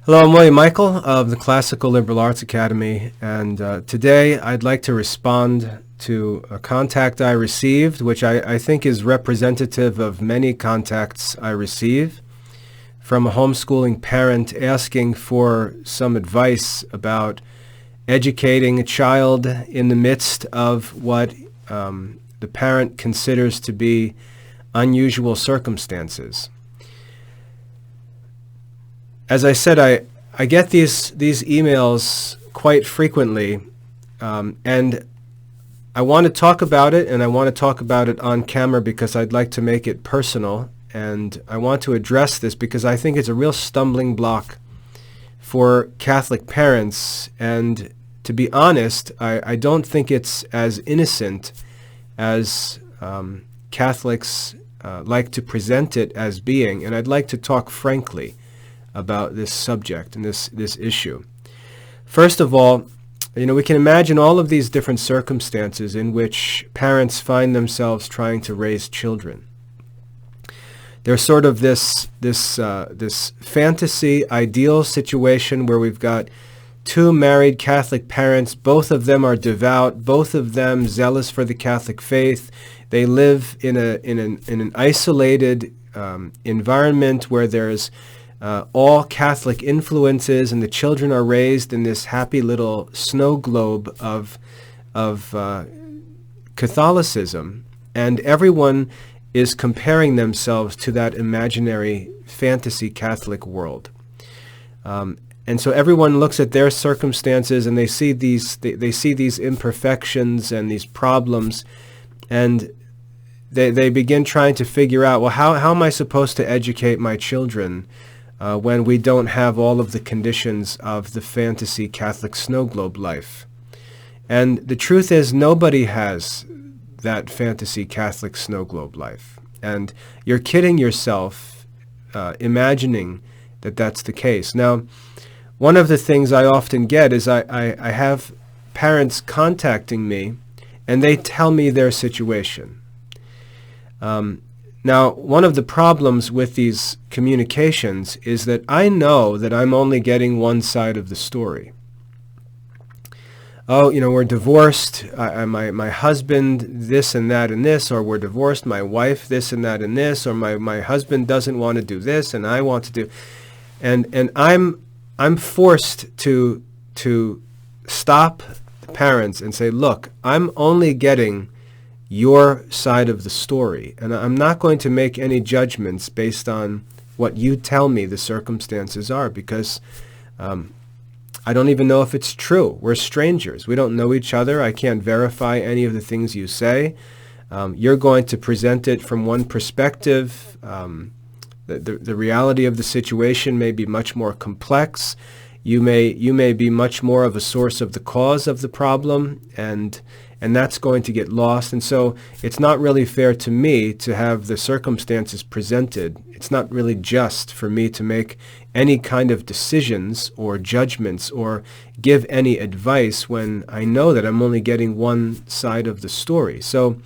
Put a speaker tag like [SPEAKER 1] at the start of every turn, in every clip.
[SPEAKER 1] Hello, I'm William Michael of the Classical Liberal Arts Academy, and today I'd like to respond to a contact I received, which I think is representative of many contacts I receive, from a homeschooling parent asking for some advice about educating a child in the midst of what the parent considers to be unusual circumstances. As I said, I get these emails quite frequently, and I want to talk about it, and I want to talk about it on camera because I'd like to make it personal, and I want to address this because I think it's a real stumbling block for Catholic parents, and to be honest, I don't think it's as innocent as Catholics like to present it as being, and I'd like to talk frankly about this subject and this issue. First of all, we can imagine all of these different circumstances in which parents find themselves trying to raise children. There's sort of this fantasy ideal situation where we've got two married Catholic parents. Both of them are devout, both of them zealous for the Catholic faith. They live in an isolated environment where there's all Catholic influences, and the children are raised in this happy little snow globe of Catholicism, and everyone is comparing themselves to that imaginary fantasy Catholic world. And so everyone looks at their circumstances, and they see these imperfections and these problems, and they begin trying to figure out, well, how am I supposed to educate my children when we don't have all of the conditions of the fantasy Catholic snow globe life? And the truth is, nobody has that fantasy Catholic snow globe life. And you're kidding yourself imagining that that's the case. Now, one of the things I often get is I have parents contacting me, and they tell me their situation. Now, one of the problems with these communications is that I know that I'm only getting one side of the story. Oh, we're divorced, my husband this and that and this, or we're divorced, my wife this and that and this, or my husband doesn't want to do this and I want to do, and I'm forced to stop the parents and say, look, I'm only getting your side of the story, and I'm not going to make any judgments based on what you tell me the circumstances are, because I don't even know if it's true. We're strangers. We don't know each other. I can't verify any of the things you say. You're going to present it from one perspective. The reality of the situation may be much more complex. You may be much more of a source of the cause of the problem, and that's going to get lost. And so it's not really fair to me to have the circumstances presented. It's not really just for me to make any kind of decisions or judgments or give any advice when I know that I'm only getting one side of the story. So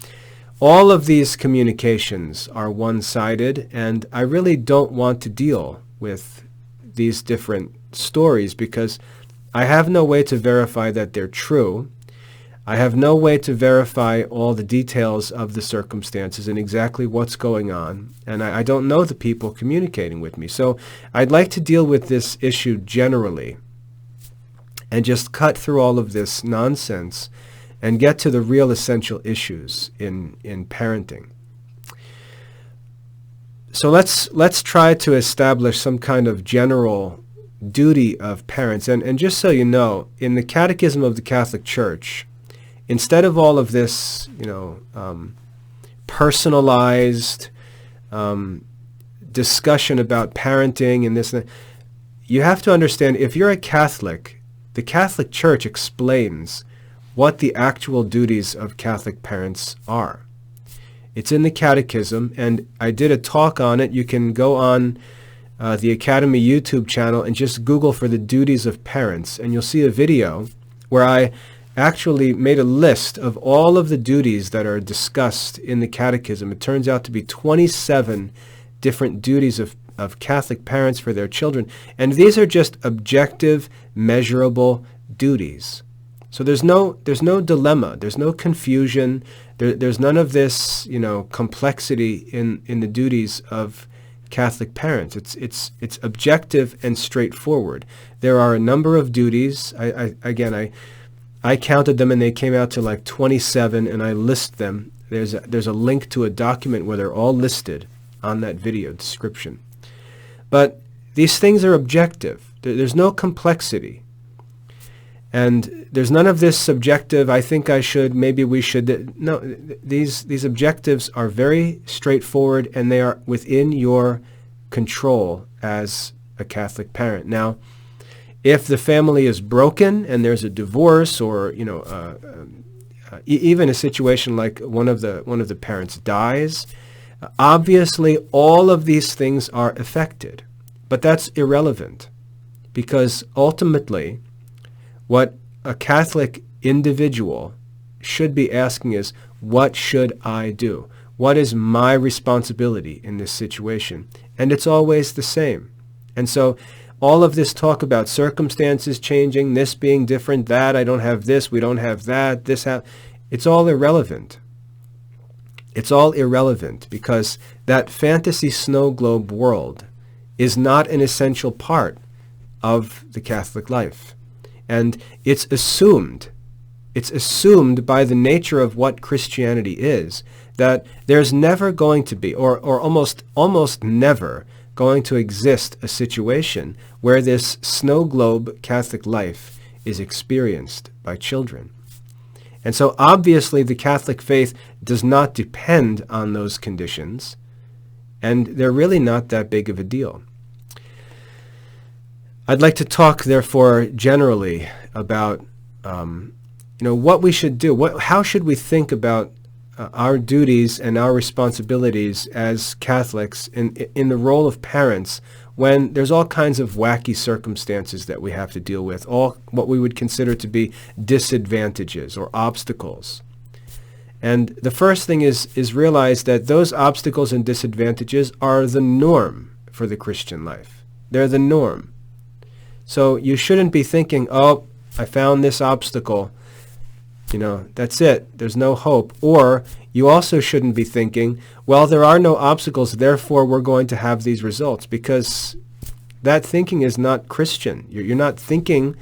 [SPEAKER 1] all of these communications are one-sided, and I really don't want to deal with these different stories because I have no way to verify that they're true. I have no way to verify all the details of the circumstances and exactly what's going on, and I don't know the people communicating with me. So I'd like to deal with this issue generally and just cut through all of this nonsense and get to the real essential issues in parenting. So let's try to establish some kind of general duty of parents. And just so you know, in the Catechism of the Catholic Church, instead of all of this, personalized discussion about parenting and this and that, you have to understand, if you're a Catholic, the Catholic Church explains what the actual duties of Catholic parents are. It's in the Catechism, and I did a talk on it. You can go on the Academy YouTube channel and just Google for the duties of parents, and you'll see a video where I actually made a list of all of the duties that are discussed in the Catechism. It turns out to be 27 different duties of of Catholic parents for their children. And these are just objective, measurable duties. So there's no dilemma, there's no confusion, there's none of this, complexity in the duties of Catholic parents. It's objective and straightforward. There are a number of duties. I counted them and they came out to like 27, and I list them. There's a link to a document where they're all listed on that video description. But these things are objective. There's no complexity. And there's none of this subjective, I think I should, maybe we should. No, these objectives are very straightforward, and they are within your control as a Catholic parent. Now, if the family is broken and there's a divorce, or even a situation like one of the parents dies, obviously all of these things are affected. But that's irrelevant, because ultimately what a Catholic individual should be asking is, what should I do? What is my responsibility in this situation? And it's always the same. And so all of this talk about circumstances changing, this being different, that I don't have this, we don't have that, it's all irrelevant. It's all irrelevant, because that fantasy snow globe world is not an essential part of the Catholic life. And it's assumed by the nature of what Christianity is, that there's never going to be, or almost never going to exist, a situation where this snow globe Catholic life is experienced by children. And so obviously the Catholic faith does not depend on those conditions, and they're really not that big of a deal. I'd like to talk, therefore, generally about what we should do. How should we think about our duties and our responsibilities as Catholics in the role of parents when there's all kinds of wacky circumstances that we have to deal with, all what we would consider to be disadvantages or obstacles. And the first thing is realize that those obstacles and disadvantages are the norm for the Christian life. They're the norm. So you shouldn't be thinking, oh, I found this obstacle, that's it, there's no hope. Or you also shouldn't be thinking, well, there are no obstacles, therefore we're going to have these results, because that thinking is not Christian. You're not thinking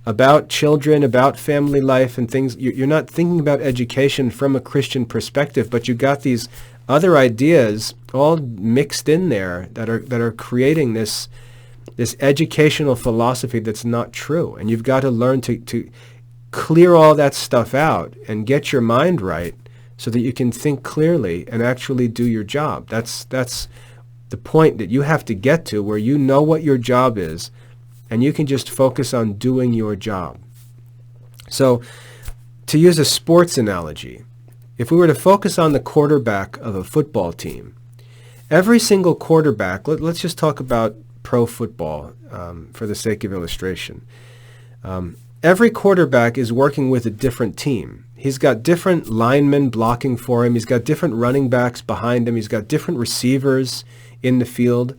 [SPEAKER 1] about children, about family life and things. You're not thinking about education from a Christian perspective, but you got these other ideas all mixed in there that are creating this educational philosophy that's not true. And you've got to learn to clear all that stuff out and get your mind right so that you can think clearly and actually do your job. That's the point that you have to get to, where you know what your job is and you can just focus on doing your job. So to use a sports analogy, if we were to focus on the quarterback of a football team, every single quarterback, let's just talk about pro football for the sake of illustration. Every quarterback is working with a different team. He's got different linemen blocking for him. He's got different running backs behind him. He's got different receivers in the field.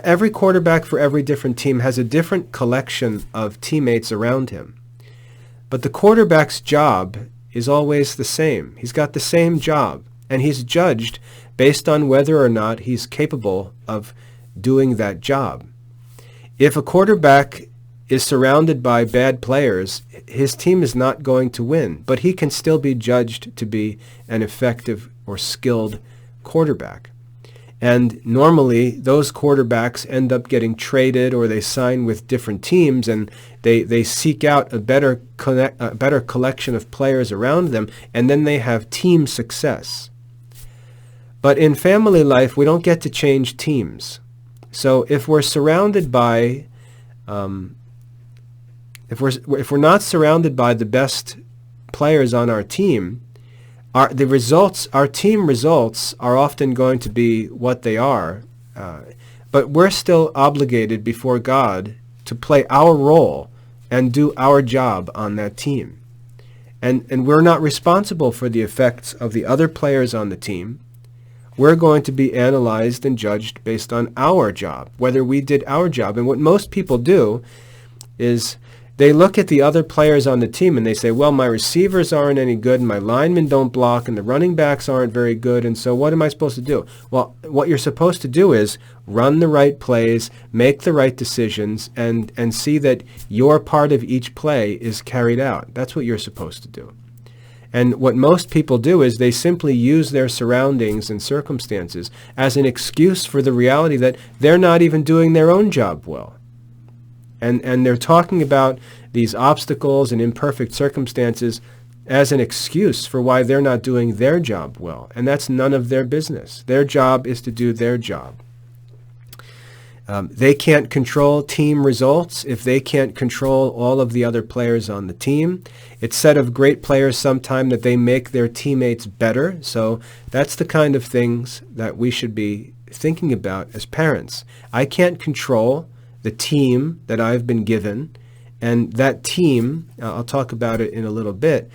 [SPEAKER 1] Every quarterback for every different team has a different collection of teammates around him. But the quarterback's job is always the same. He's got the same job, and he's judged based on whether or not he's capable of doing that job. If a quarterback is surrounded by bad players, his team is not going to win, but he can still be judged to be an effective or skilled quarterback. And normally those quarterbacks end up getting traded, or they sign with different teams, and they seek out a better collection of players around them, and then they have team success. But in family life, we don't get to change teams. So if we're surrounded by if we're not surrounded by the best players on our team, our team results are often going to be what they are, but we're still obligated before God to play our role and do our job on that team. And we're not responsible for the effects of the other players on the team We're going to be analyzed and judged based on our job, whether we did our job. And what most people do is they look at the other players on the team and they say, well, my receivers aren't any good, and my linemen don't block, and the running backs aren't very good, and so what am I supposed to do? Well, what you're supposed to do is run the right plays, make the right decisions, and see that your part of each play is carried out. That's what you're supposed to do. And what most people do is they simply use their surroundings and circumstances as an excuse for the reality that they're not even doing their own job well. And they're talking about these obstacles and imperfect circumstances as an excuse for why they're not doing their job well. And that's none of their business. Their job is to do their job. They can't control team results if they can't control all of the other players on the team. It's said of great players sometime that they make their teammates better. So that's the kind of things that we should be thinking about as parents. I can't control the team that I've been given, and that team, I'll talk about it in a little bit,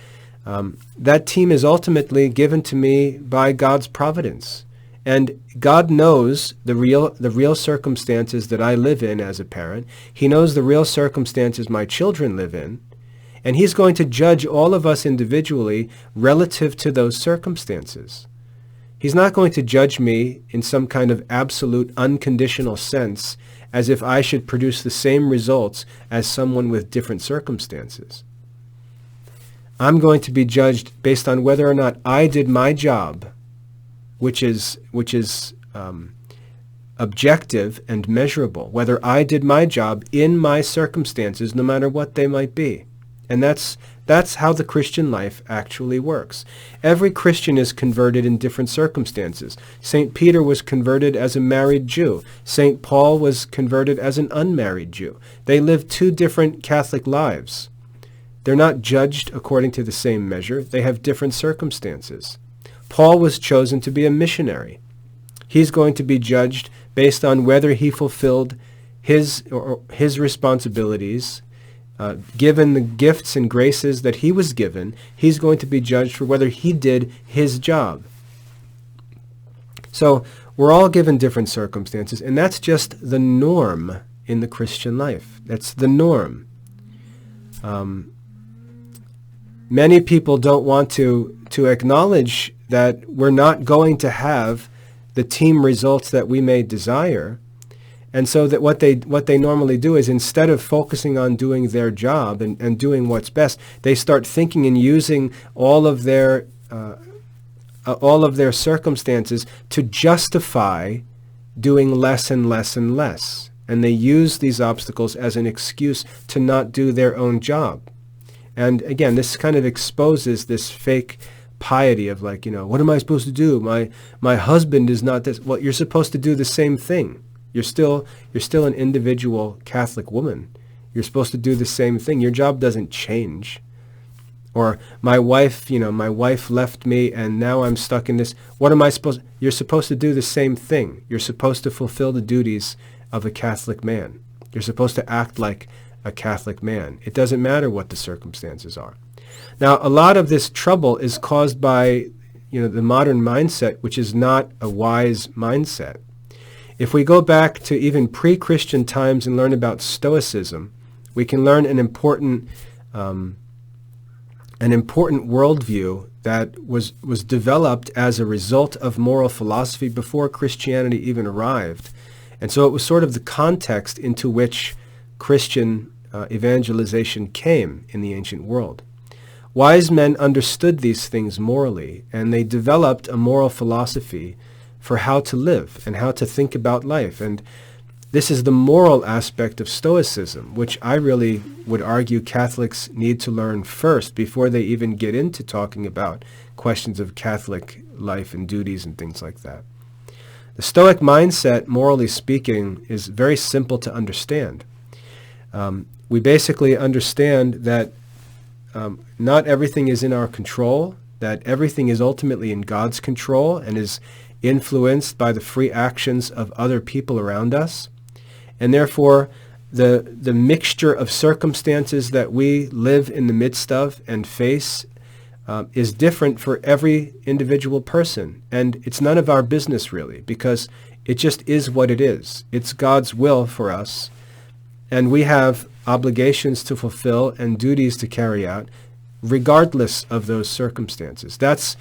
[SPEAKER 1] that team is ultimately given to me by God's providence. And God knows the real circumstances that I live in as a parent. He knows the real circumstances my children live in, and He's going to judge all of us individually relative to those circumstances. He's not going to judge me in some kind of absolute unconditional sense as if I should produce the same results as someone with different circumstances. I'm going to be judged based on whether or not I did my job, which is objective and measurable, whether I did my job in my circumstances, no matter what they might be. And that's how the Christian life actually works. Every Christian is converted in different circumstances. St. Peter was converted as a married Jew. St. Paul was converted as an unmarried Jew. They lived two different Catholic lives. They're not judged according to the same measure. They have different circumstances. Paul was chosen to be a missionary. He's going to be judged based on whether he fulfilled his responsibilities. Given the gifts and graces that he was given, he's going to be judged for whether he did his job. So we're all given different circumstances, and that's just the norm in the Christian life. That's the norm. Many people don't want to acknowledge that we're not going to have the team results that we may desire. And so that what they normally do is, instead of focusing on doing their job and doing what's best, they start thinking and using all of their circumstances to justify doing less and less and less. And they use these obstacles as an excuse to not do their own job. And again, this kind of exposes this fake piety of like, what am I supposed to do? My husband is not this. Well, you're supposed to do the same thing. You're still an individual Catholic woman. You're supposed to do the same thing. Your job doesn't change. Or my wife left me and now I'm stuck in this. What am I supposed? You're supposed to do the same thing. You're supposed to fulfill the duties of a Catholic man. You're supposed to act like a Catholic man. It doesn't matter what the circumstances are. Now, a lot of this trouble is caused by, the modern mindset, which is not a wise mindset. If we go back to even pre-Christian times and learn about Stoicism, we can learn an important worldview that was developed as a result of moral philosophy before Christianity even arrived. And so it was sort of the context into which Christian evangelization came in the ancient world. Wise men understood these things morally, and they developed a moral philosophy for how to live and how to think about life. And this is the moral aspect of Stoicism, which I really would argue Catholics need to learn first before they even get into talking about questions of Catholic life and duties and things like that. The Stoic mindset, morally speaking, is very simple to understand. We basically understand that not everything is in our control, that everything is ultimately in God's control and is influenced by the free actions of other people around us. And therefore, the mixture of circumstances that we live in the midst of and face is different for every individual person. And it's none of our business, really, because it just is what it is. It's God's will for us, and we have obligations to fulfill and duties to carry out, regardless of those circumstances. That's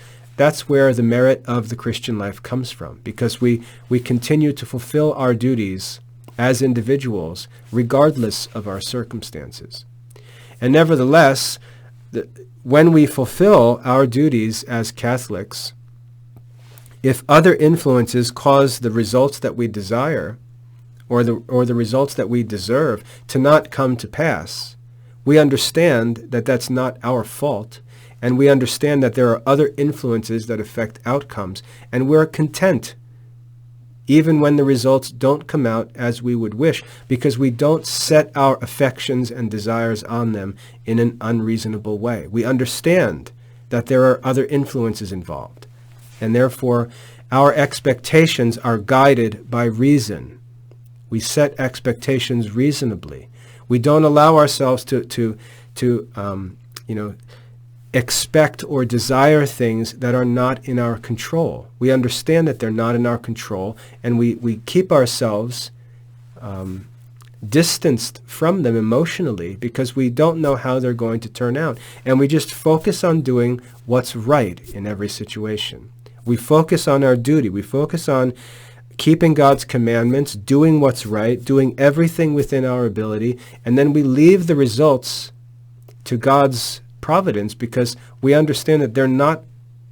[SPEAKER 1] where the merit of the Christian life comes from, because we continue to fulfill our duties as individuals, regardless of our circumstances. And nevertheless, when we fulfill our duties as Catholics, if other influences cause the results that we desire, or the results that we deserve to not come to pass, we understand that that's not our fault, and we understand that there are other influences that affect outcomes, and we're content even when the results don't come out as we would wish, because we don't set our affections and desires on them in an unreasonable way. We understand that there are other influences involved, and therefore our expectations are guided by reason. We set expectations reasonably. We don't allow ourselves to expect or desire things that are not in our control. We understand that they're not in our control, and we keep ourselves distanced from them emotionally because we don't know how they're going to turn out. And we just focus on doing what's right in every situation. We focus on our duty. We focus on keeping God's commandments, doing what's right, doing everything within our ability, and then we leave the results to God's providence because we understand that they're not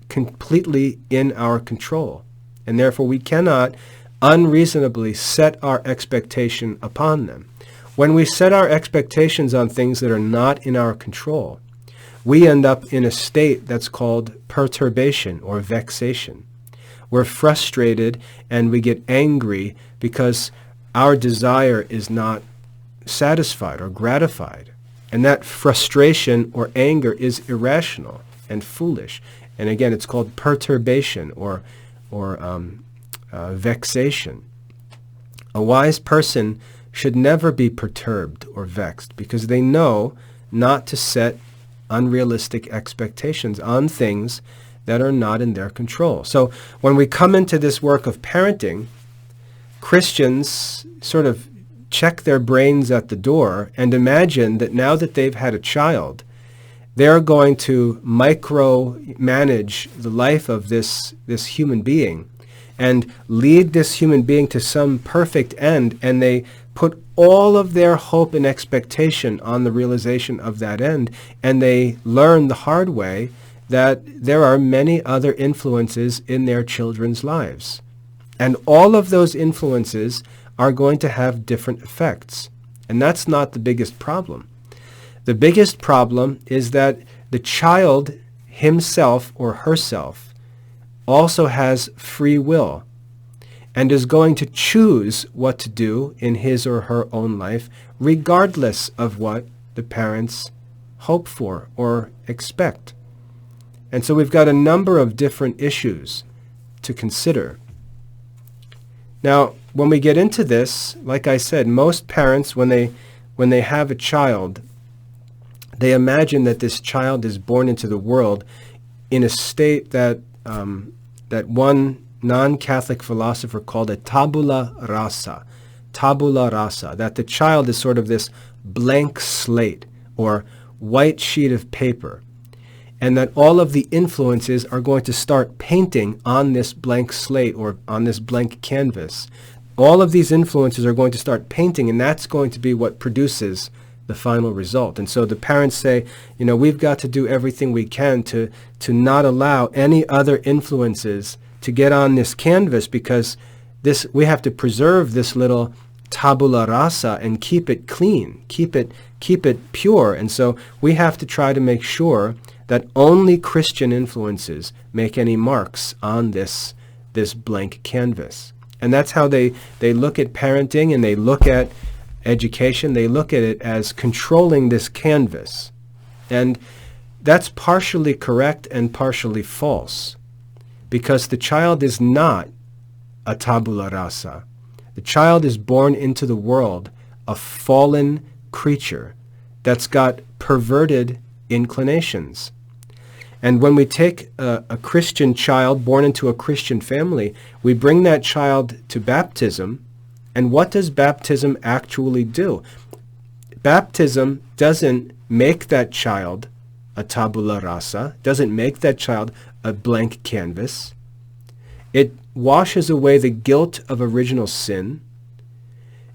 [SPEAKER 1] completely in our control. And therefore we cannot unreasonably set our expectation upon them. When we set our expectations on things that are not in our control, we end up in a state that's called perturbation or vexation. We're frustrated and we get angry because our desire is not satisfied or gratified. And that frustration or anger is irrational and foolish. And again, it's called perturbation or vexation. A wise person should never be perturbed or vexed because they know not to set unrealistic expectations on things that are not in their control. So when we come into this work of parenting, Christians sort of check their brains at the door and imagine that now that they've had a child, they're going to micromanage the life of this human being and lead this human being to some perfect end, and they put all of their hope and expectation on the realization of that end, and they learn the hard way that there are many other influences in their children's lives. And all of those influences are going to have different effects. And that's not the biggest problem. The biggest problem is that the child himself or herself also has free will and is going to choose what to do in his or her own life, regardless of what the parents hope for or expect. And so we've got a number of different issues to consider. Now, when we get into this, like I said, most parents, when they have a child, they imagine that this child is born into the world in a state that one non-Catholic philosopher called a tabula rasa, that the child is sort of this blank slate or white sheet of paper, and that all of the influences are going to start painting on this blank slate or on this blank canvas. All of these influences are going to start painting, and that's going to be what produces the final result. And so the parents say, we've got to do everything we can to not allow any other influences to get on this canvas, because we have to preserve this little tabula rasa and keep it clean, keep it pure. And so we have to try to make sure that only Christian influences make any marks on this blank canvas. And that's how they look at parenting and they look at education. They look at it as controlling this canvas. And that's partially correct and partially false, because the child is not a tabula rasa. The child is born into the world a fallen creature that's got perverted inclinations. And when we take a Christian child born into a Christian family, we bring that child to baptism. And what does baptism actually do? Baptism doesn't make that child a tabula rasa, doesn't make that child a blank canvas. It washes away the guilt of original sin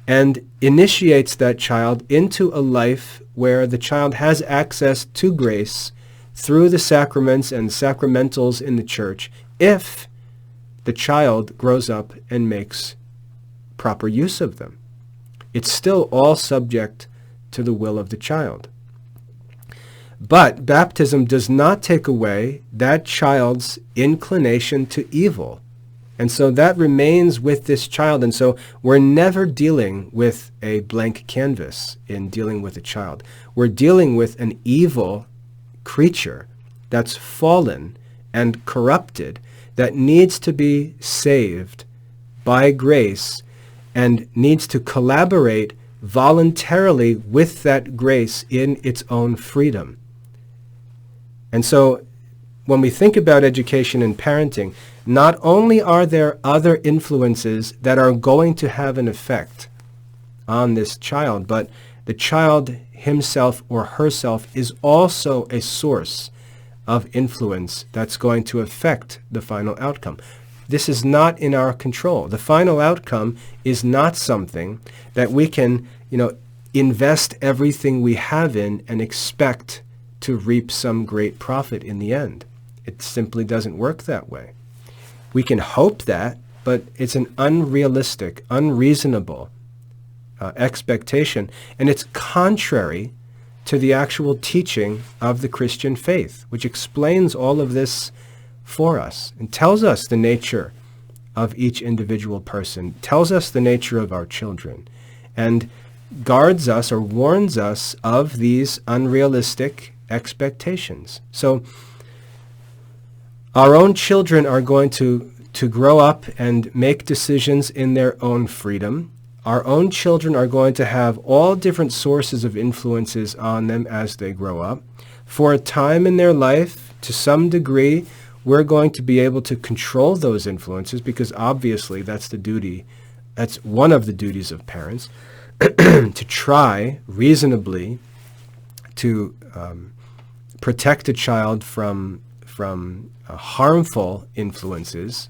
[SPEAKER 1] and initiates that child into a life where the child has access to grace through the sacraments and sacramentals in the church if the child grows up and makes proper use of them. It's still all subject to the will of the child. But baptism does not take away that child's inclination to evil. And so that remains with this child. And so we're never dealing with a blank canvas in dealing with a child. We're dealing with an evil creature that's fallen and corrupted, that needs to be saved by grace and needs to collaborate voluntarily with that grace in its own freedom. And so when we think about education and parenting, not only are there other influences that are going to have an effect on this child, but the child himself or herself is also a source of influence that's going to affect the final outcome. This is not in our control. The final outcome is not something that we can, invest everything we have in and expect to reap some great profit in the end. It simply doesn't work that way. We can hope that, but it's an unrealistic, unreasonable expectation, and it's contrary to the actual teaching of the Christian faith, which explains all of this for us and tells us the nature of each individual person, tells us the nature of our children, and guards us or warns us of these unrealistic expectations. So our own children are going to grow up and make decisions in their own freedom. Our own children are going to have all different sources of influences on them as they grow up. For a time in their life, to some degree, we're going to be able to control those influences because obviously that's one of the duties of parents, to try reasonably to protect a child from harmful influences.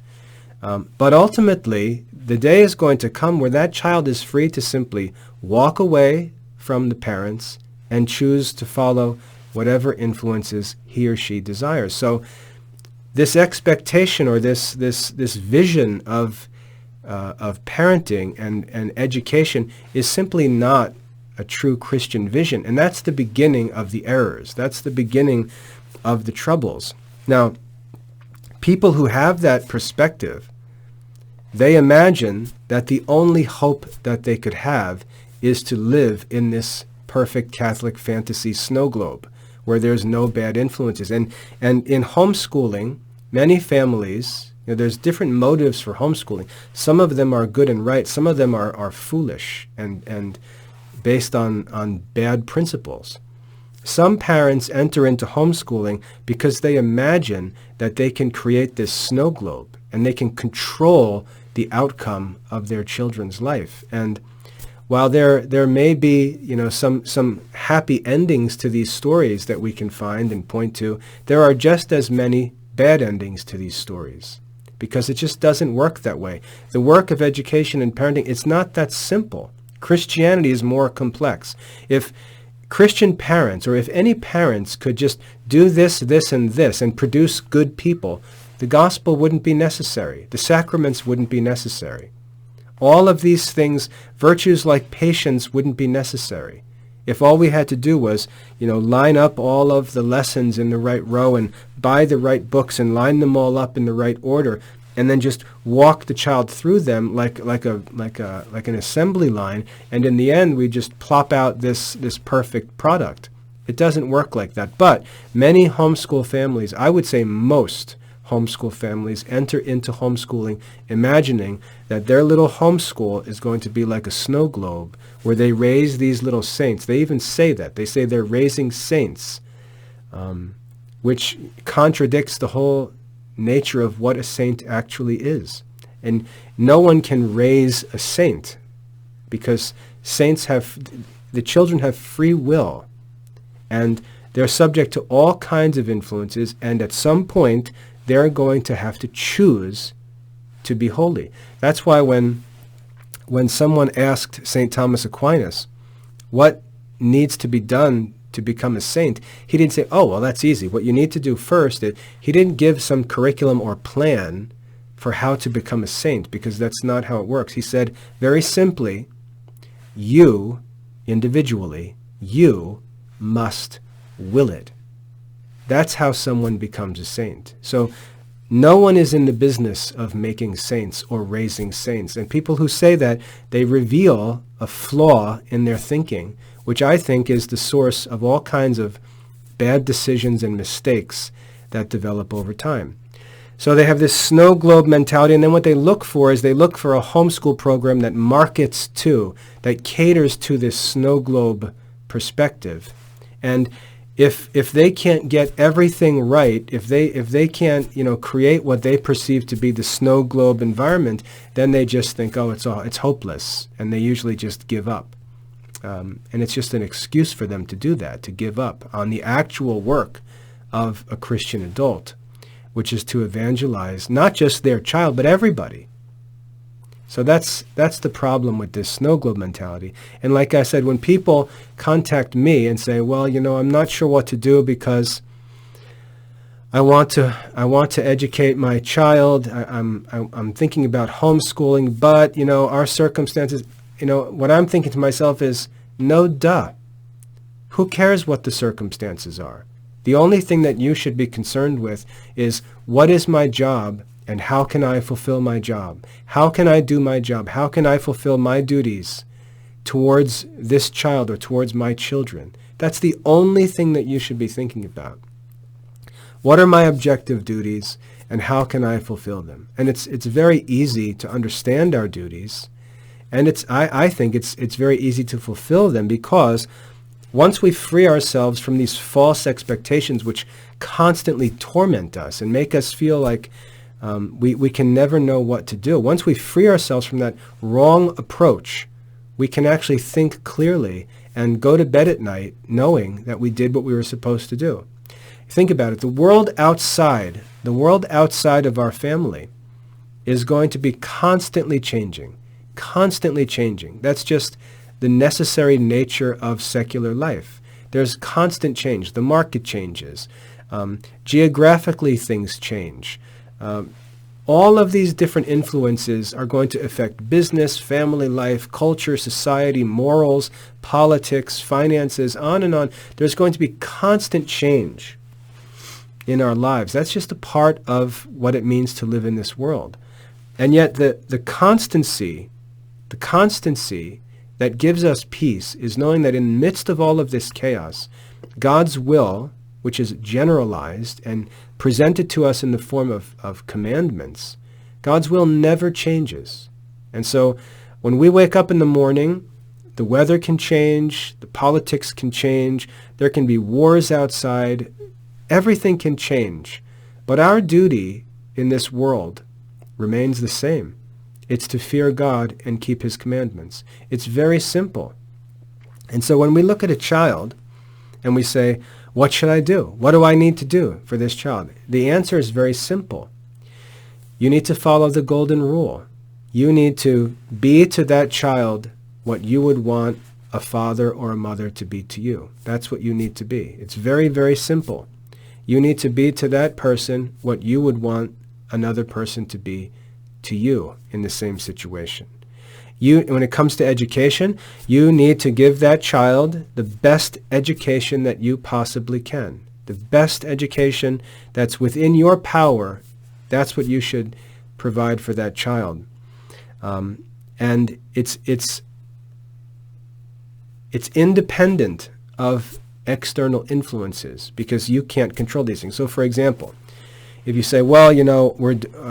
[SPEAKER 1] But ultimately, the day is going to come where that child is free to simply walk away from the parents and choose to follow whatever influences he or she desires. So this expectation or this vision of parenting and education is simply not a true Christian vision. And that's the beginning of the errors. That's the beginning of the troubles. Now, people who have that perspective, they imagine that the only hope that they could have is to live in this perfect Catholic fantasy snow globe where there's no bad influences. And in homeschooling, many families, there's different motives for homeschooling. Some of them are good and right. Some of them are foolish and based on bad principles. Some parents enter into homeschooling because they imagine that they can create this snow globe and they can control the outcome of their children's life. And while there may be, some happy endings to these stories that we can find and point to, there are just as many bad endings to these stories because it just doesn't work that way. The work of education and parenting, it's not that simple. Christianity is more complex. If Christian parents, or if any parents could just do this, this, and this, and produce good people, the gospel wouldn't be necessary. The sacraments wouldn't be necessary. All of these things, virtues like patience, wouldn't be necessary. If all we had to do was, line up all of the lessons in the right row and buy the right books and line them all up in the right order, and then just walk the child through them like an assembly line, and in the end we just plop out this perfect product. It doesn't work like that. But many homeschool families, I would say most homeschool families, enter into homeschooling imagining that their little homeschool is going to be like a snow globe where they raise these little saints. They even say that. They say they're raising saints. which contradicts the whole nature of what a saint actually is. And no one can raise a saint, because the children have free will, and they're subject to all kinds of influences, and at some point they're going to have to choose to be holy. That's why when someone asked St. Thomas Aquinas what needs to be done to become a saint, he didn't say, oh, well, that's easy. What you need to do first is, he didn't give some curriculum or plan for how to become a saint, because that's not how it works. He said, very simply, you, individually, you must will it. That's how someone becomes a saint. So no one is in the business of making saints or raising saints. And people who say that, they reveal a flaw in their thinking, which I think is the source of all kinds of bad decisions and mistakes that develop over time. So they have this snow globe mentality, and then what they look for is they look for a homeschool program that markets to, that caters to this snow globe perspective. And if they can't get everything right, if they can't create what they perceive to be the snow globe environment, then they just think, oh, it's hopeless, and they usually just give up. And it's just an excuse for them to do that, to give up on the actual work of a Christian adult, which is to evangelize not just their child, but everybody. So that's the problem with this snow globe mentality. And like I said, when people contact me and say, well, I'm not sure what to do because I want to educate my child. I'm thinking about homeschooling, but our circumstances. What I'm thinking to myself is, no duh. Who cares what the circumstances are? The only thing that you should be concerned with is, what is my job and how can I fulfill my job? How can I do my job? How can I fulfill my duties towards this child or towards my children? That's the only thing that you should be thinking about. What are my objective duties and how can I fulfill them? And it's very easy to understand our duties, and I think it's very easy to fulfill them, because once we free ourselves from these false expectations which constantly torment us and make us feel like we can never know what to do, once we free ourselves from that wrong approach, we can actually think clearly and go to bed at night knowing that we did what we were supposed to do. Think about it. The world outside of our family is going to be constantly changing. That's just the necessary nature of secular life. There's constant change. The market changes. Geographically, things change. All of these different influences are going to affect business, family life, culture, society, morals, politics, finances, on and on. There's going to be constant change in our lives. That's just a part of what it means to live in this world. And yet the constancy that gives us peace is knowing that in the midst of all of this chaos, God's will, which is generalized and presented to us in the form of commandments, God's will never changes. And so when we wake up in the morning, the weather can change, the politics can change, there can be wars outside, everything can change. But our duty in this world remains the same. It's to fear God and keep his commandments. It's very simple. And so when we look at a child and we say, what should I do? What do I need to do for this child? The answer is very simple. You need to follow the golden rule. You need to be to that child what you would want a father or a mother to be to you. That's what you need to be. It's very, very simple. You need to be to that person what you would want another person to be to you in the same situation. When it comes to education, you need to give that child the best education that you possibly can. The best education that's within your power, that's what you should provide for that child. And it's independent of external influences, because you can't control these things. So, for example, if you say, well,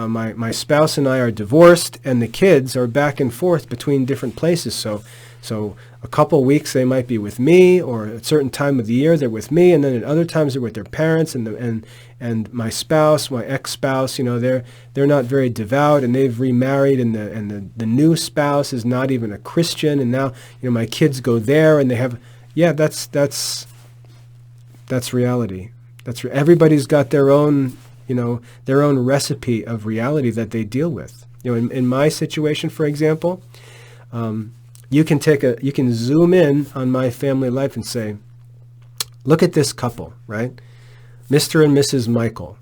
[SPEAKER 1] my spouse and I are divorced, and the kids are back and forth between different places, so So a couple weeks they might be with me, or at a certain time of the year they're with me, and then at other times they're with their parents and my spouse, my ex-spouse. They're not very devout, and they've remarried, and the new spouse is not even a Christian, and now my kids go there, and they have that's reality. Everybody's got their own recipe of reality that they deal with. In my situation, for example. You can zoom in on my family life and say, look at this couple, right? Mr. and Mrs. Michael.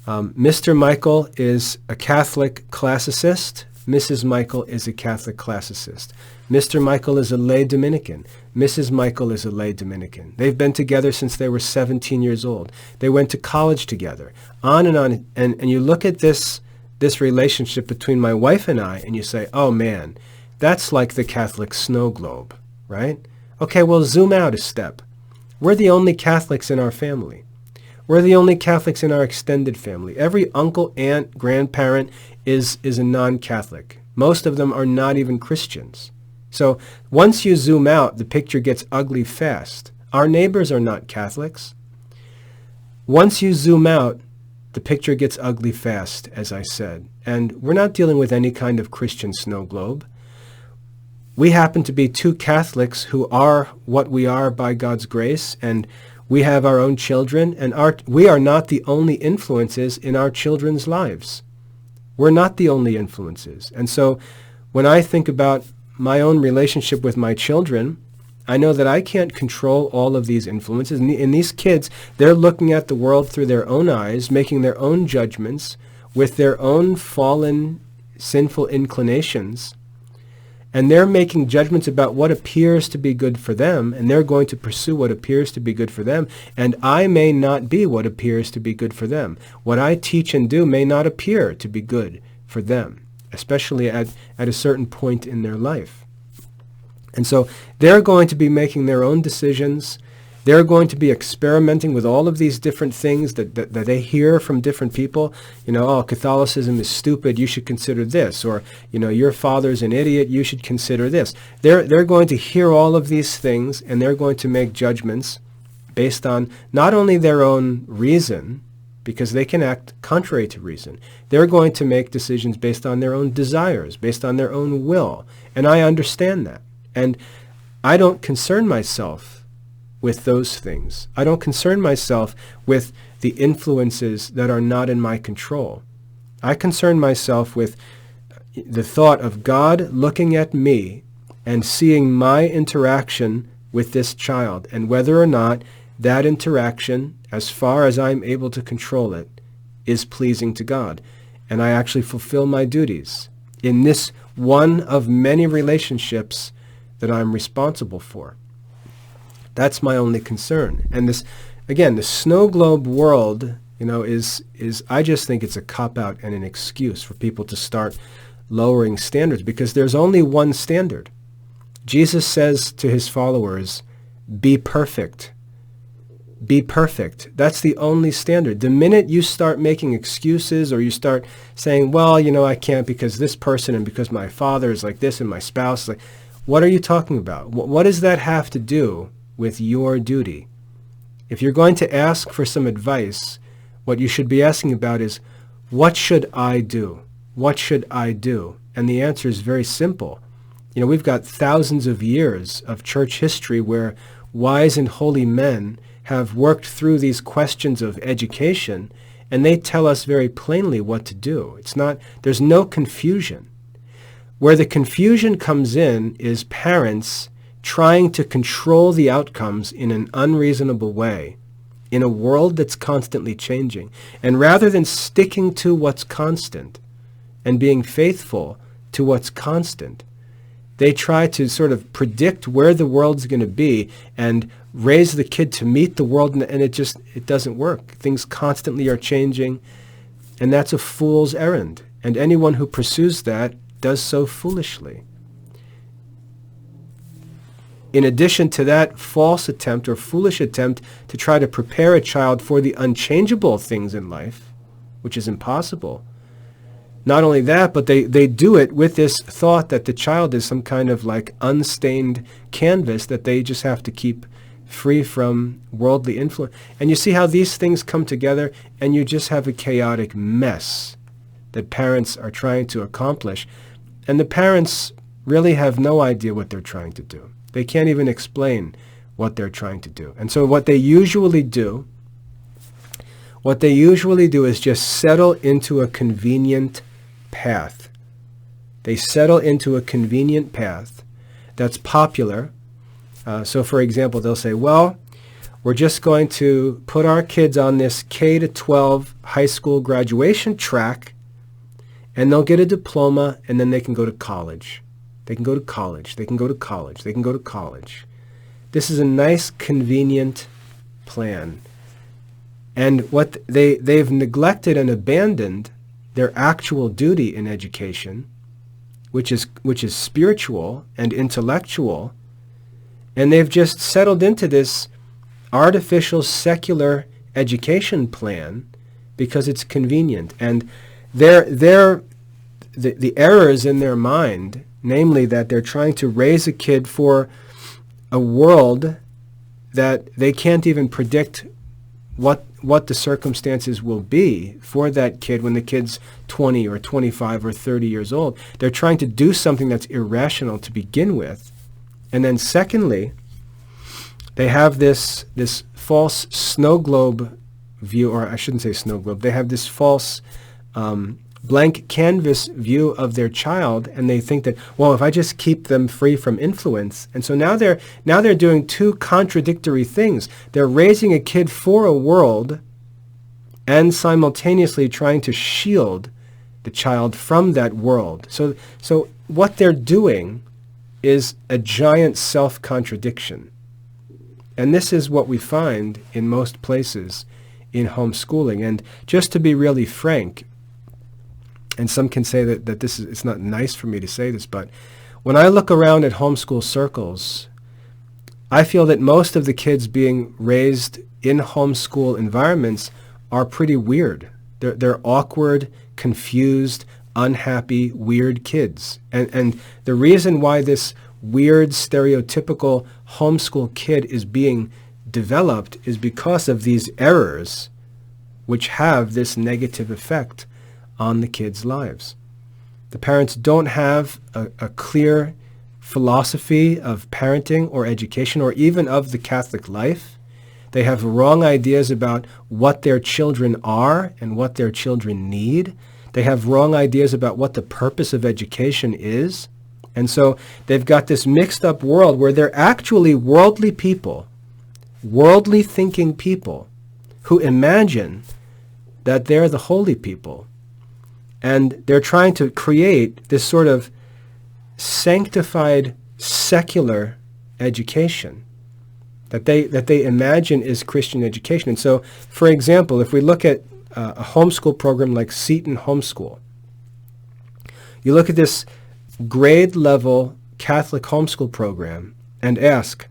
[SPEAKER 1] Mr. Michael is a Catholic classicist. Mrs. Michael is a Catholic classicist. Mr. Michael is a lay Dominican. Mrs. Michael is a lay Dominican. They've been together since they were 17 years old. They went to college together. On and on. And you look at this relationship between my wife and I, and you say, oh man, that's like the Catholic snow globe, right? Okay, well, zoom out a step. We're the only Catholics in our family. We're the only Catholics in our extended family. Every uncle, aunt, grandparent is a non-Catholic. Most of them are not even Christians. So once you zoom out, the picture gets ugly fast. Our neighbors are not Catholics. Once you zoom out, the picture gets ugly fast, as I said. And we're not dealing with any kind of Christian snow globe. We happen to be two Catholics who are what we are by God's grace, and we have our own children, and we are not the only influences in our children's lives. We're not the only influences. And so when I think about my own relationship with my children, I know that I can't control all of these influences. And these kids, they're looking at the world through their own eyes, making their own judgments with their own fallen, sinful inclinations. And they're making judgments about what appears to be good for them, and they're going to pursue what appears to be good for them. And I may not be what appears to be good for them. What I teach and do may not appear to be good for them, especially at a certain point in their life. And so they're going to be making their own decisions. They're going to be experimenting with all of these different things that they hear from different people. Oh, Catholicism is stupid, you should consider this. Or, your father's an idiot, you should consider this. They're going to hear all of these things, and they're going to make judgments based on not only their own reason, because they can act contrary to reason. They're going to make decisions based on their own desires, based on their own will. And I understand that. And I don't concern myself with those things. I don't concern myself with the influences that are not in my control. I concern myself with the thought of God looking at me and seeing my interaction with this child, and whether or not that interaction, as far as I'm able to control it, is pleasing to God. And I actually fulfill my duties in this one of many relationships that I'm responsible for. That's my only concern. And this, again, the snow globe world, is I just think it's a cop-out and an excuse for people to start lowering standards, because there's only one standard. Jesus says to his followers, be perfect. Be perfect. That's the only standard. The minute you start making excuses, or you start saying, well, I can't because this person, and because my father is like this and my spouse is like, what are you talking about? What does that have to do with your duty? If you're going to ask for some advice, what you should be asking about is, what should I do? What should I do? And the answer is very simple. We've got thousands of years of church history where wise and holy men have worked through these questions of education, and they tell us very plainly what to do. There's no confusion. Where the confusion comes in is parents trying to control the outcomes in an unreasonable way in a world that's constantly changing. And rather than sticking to what's constant and being faithful to what's constant, they try to sort of predict where the world's going to be and raise the kid to meet the world, and it doesn't work. Things constantly are changing, and that's a fool's errand. And anyone who pursues that does so foolishly. In addition to that false attempt or foolish attempt to try to prepare a child for the unchangeable things in life, which is impossible, Not only that, but they do it with this thought that the child is some kind of like unstained canvas that they just have to keep free from worldly influence. And you see how these things come together, and you just have a chaotic mess that parents are trying to accomplish. And the parents really have no idea what they're trying to do. They can't even explain what they're trying to do. And so what they usually do is just settle into a convenient path. They settle into a convenient path that's popular. So for example, they'll say, well, we're just going to put our kids on this K to 12 high school graduation track, and they'll get a diploma, and then they can go to college. They can go to college. They can go to college. They can go to college. This is a nice, convenient plan. And what they've neglected and abandoned their actual duty in education, which is spiritual and intellectual, and they've just settled into this artificial secular education plan because it's convenient. And the errors in their mind, namely that they're trying to raise a kid for a world that they can't even predict what the circumstances will be for that kid when the kid's 20 or 25 or 30 years old. They're trying to do something that's irrational to begin with. And then secondly, they have this false snow globe view, or I shouldn't say snow globe. They have this false blank canvas view of their child, and they think that, well, if I just keep them free from influence. And so now they're doing two contradictory things. They're raising a kid for a world and simultaneously trying to shield the child from that world. So what they're doing is a giant self-contradiction. And this is what we find in most places in homeschooling. And just to be really frank, and some can say that it's not nice for me to say this, but when I look around at homeschool circles, I feel that most of the kids being raised in homeschool environments are pretty weird. They're awkward, confused, unhappy, weird kids. And the reason why this weird, stereotypical homeschool kid is being developed is because of these errors which have this negative effect on the kids' lives. The parents don't have a clear philosophy of parenting or education or even of the Catholic life. They have wrong ideas about what their children are and what their children need. They have wrong ideas about what the purpose of education is. And so they've got this mixed up world where they're actually worldly people, worldly thinking people who imagine that they're the holy people. And they're trying to create this sort of sanctified secular education that they imagine is Christian education. And so, for example, if we look at a homeschool program like Seton Homeschool, you look at this grade level Catholic homeschool program and ask,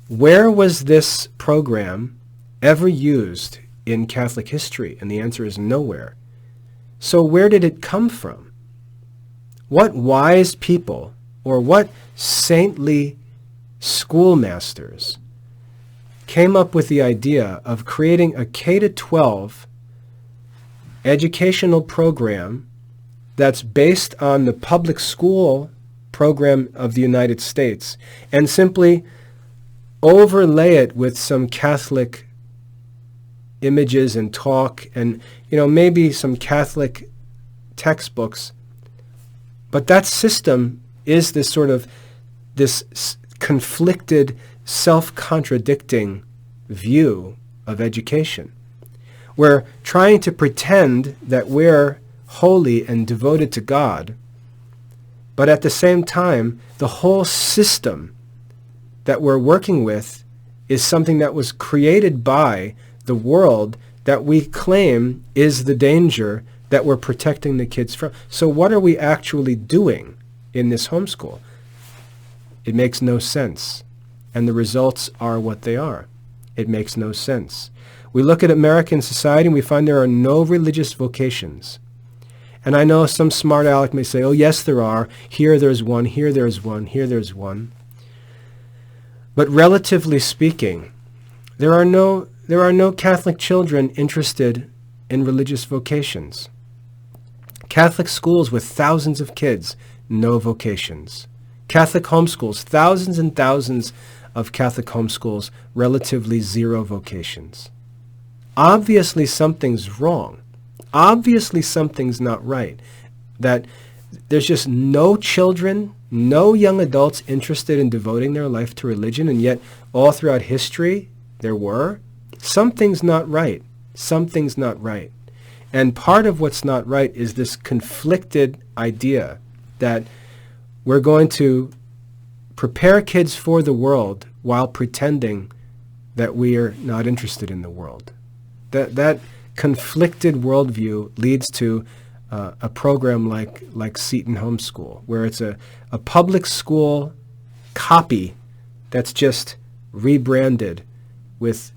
[SPEAKER 1] where was this program ever used in Catholic history? And the answer is nowhere. So where did it come from? What wise people or what saintly schoolmasters came up with the idea of creating a K-12 educational program that's based on the public school program of the United States and simply overlay it with some Catholic images and talk and, maybe some Catholic textbooks. But that system is this sort of this conflicted, self-contradicting view of education. We're trying to pretend that we're holy and devoted to God, but at the same time, the whole system that we're working with is something that was created by the world that we claim is the danger that we're protecting the kids from. So what are we actually doing in this homeschool? It makes no sense. And the results are what they are. It makes no sense. We look at American society and we find there are no religious vocations. And I know some smart aleck may say, oh, yes, there are. Here there's one, here there's one, here there's one. But relatively speaking, there are no Catholic children interested in religious vocations. Catholic schools with thousands of kids, no vocations. Catholic homeschools, thousands and thousands of Catholic homeschools, relatively zero vocations. Obviously something's wrong. Obviously something's not right. That there's just no children, no young adults interested in devoting their life to religion, and yet all throughout history there were. Something's not right. Something's not right. And part of what's not right is this conflicted idea that we're going to prepare kids for the world while pretending that we are not interested in the world. That conflicted worldview leads to a program like Seton Homeschool, where it's a public school copy that's just rebranded with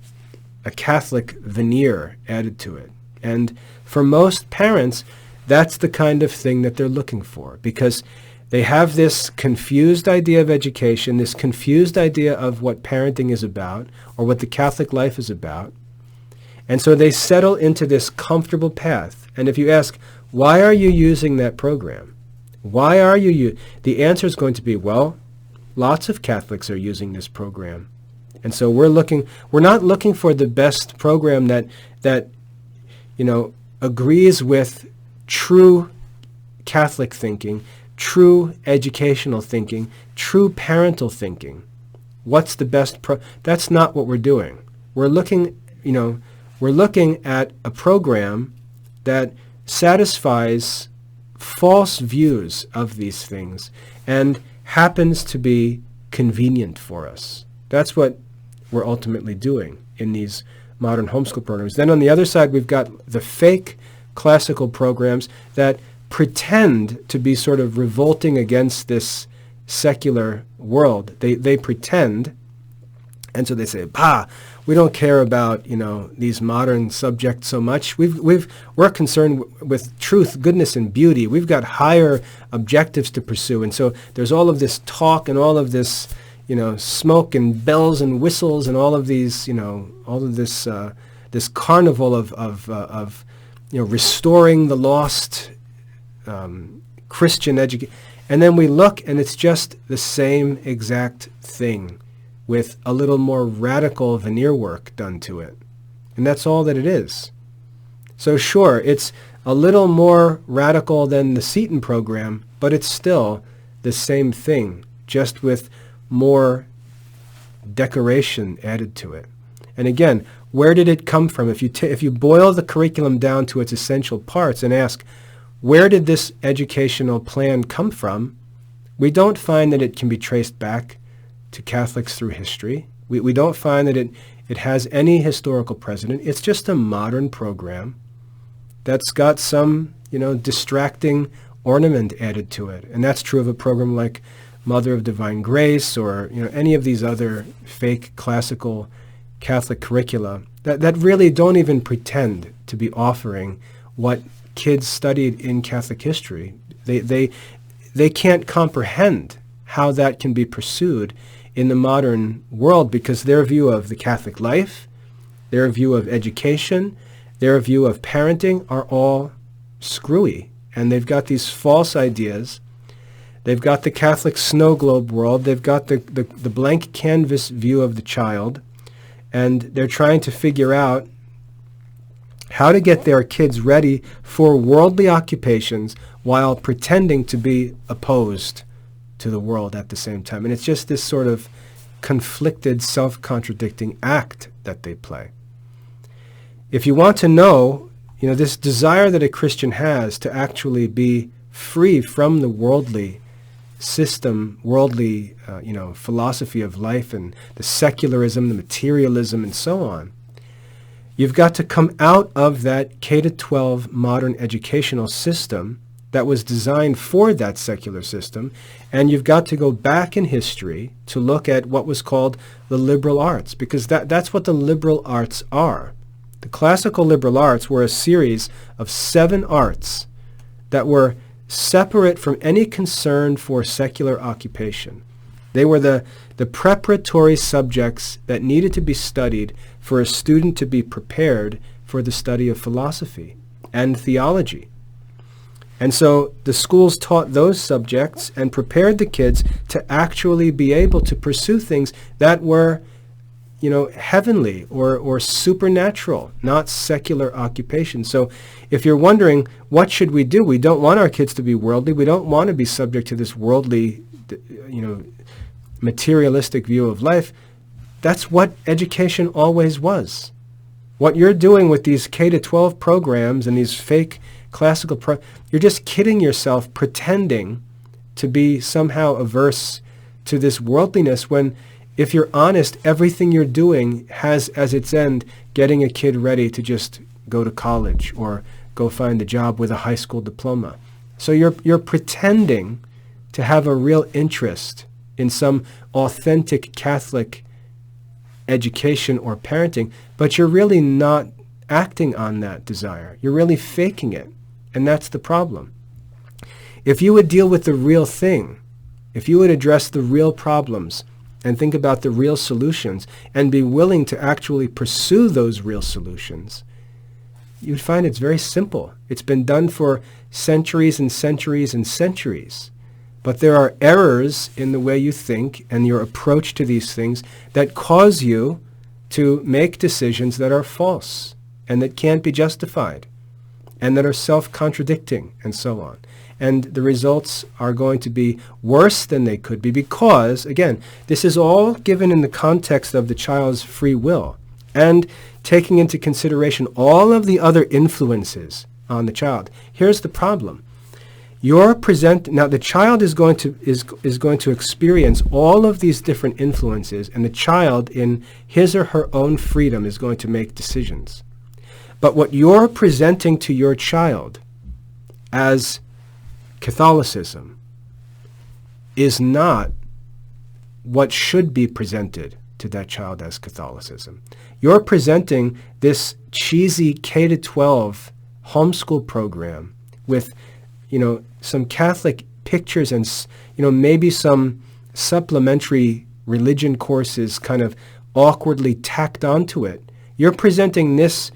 [SPEAKER 1] a Catholic veneer added to it. And for most parents, that's the kind of thing that they're looking for, because they have this confused idea of education, this confused idea of what parenting is about, or what the Catholic life is about. And so they settle into this comfortable path. And if you ask, why are you using that program? Why are you the answer is going to be, well, lots of Catholics are using this program. And so we're not looking for the best program that agrees with true Catholic thinking, true educational thinking, true parental thinking. What's the best that's not what we're doing. We're looking at a program that satisfies false views of these things and happens to be convenient for us. That's what we're ultimately doing in these modern homeschool programs. Then on the other side, we've got the fake classical programs that pretend to be sort of revolting against this secular world. They pretend, and so they say, we don't care about these modern subjects so much. We're concerned with truth, goodness, and beauty. We've got higher objectives to pursue, and so there's all of this talk and all of this smoke and bells and whistles and all of these all of this this carnival of restoring the lost Christian education. And then we look, and it's just the same exact thing with a little more radical veneer work done to it. And that's all that it is. So sure, it's a little more radical than the Seton program, but it's still the same thing, just with more decoration added to it. And again, where did it come from? If you boil the curriculum down to its essential parts and ask, where did this educational plan come from? We don't find that it can be traced back to Catholics through history. We don't find that it has any historical precedent. It's just a modern program that's got some, distracting ornament added to it. And that's true of a program like Mother of Divine Grace or, any of these other fake classical Catholic curricula that really don't even pretend to be offering what kids studied in Catholic history. They can't comprehend how that can be pursued in the modern world, because their view of the Catholic life, their view of education, their view of parenting are all screwy. And they've got these false ideas. They've got the Catholic snow globe world. They've got the blank canvas view of the child. And they're trying to figure out how to get their kids ready for worldly occupations while pretending to be opposed to the world at the same time. And it's just this sort of conflicted, self-contradicting act that they play. If you want to know, this desire that a Christian has to actually be free from the worldly system, worldly, philosophy of life and the secularism, the materialism, and so on, you've got to come out of that K-12 modern educational system that was designed for that secular system, and you've got to go back in history to look at what was called the liberal arts, because that's what the liberal arts are. The classical liberal arts were a series of 7 arts that were separate from any concern for secular occupation. They were the preparatory subjects that needed to be studied for a student to be prepared for the study of philosophy and theology. And so the schools taught those subjects and prepared the kids to actually be able to pursue things that were, heavenly or supernatural, not secular occupation. So if you're wondering, what should we do? We don't want our kids to be worldly. We don't want to be subject to this worldly, materialistic view of life. That's what education always was. What you're doing with these K-12 programs and these fake classical you're just kidding yourself, pretending to be somehow averse to this worldliness, when, if you're honest, everything you're doing has as its end getting a kid ready to just go to college or go find a job with a high school diploma. So you're pretending to have a real interest in some authentic Catholic education or parenting, but you're really not acting on that desire. You're really faking it, and that's the problem. If you would deal with the real thing, if you would address the real problems and think about the real solutions and be willing to actually pursue those real solutions, you'd find it's very simple. It's been done for centuries and centuries and centuries. But there are errors in the way you think and your approach to these things that cause you to make decisions that are false and that can't be justified and that are self-contradicting and so on. And the results are going to be worse than they could be because, again, this is all given in the context of the child's free will and taking into consideration all of the other influences on the child. Here's the problem. Now the child is going to experience all of these different influences, and the child in his or her own freedom is going to make decisions. But what you're presenting to your child as Catholicism is not what should be presented to that child as Catholicism. You're presenting this cheesy K-12 homeschool program with some Catholic pictures and, maybe some supplementary religion courses kind of awkwardly tacked onto it. You're presenting this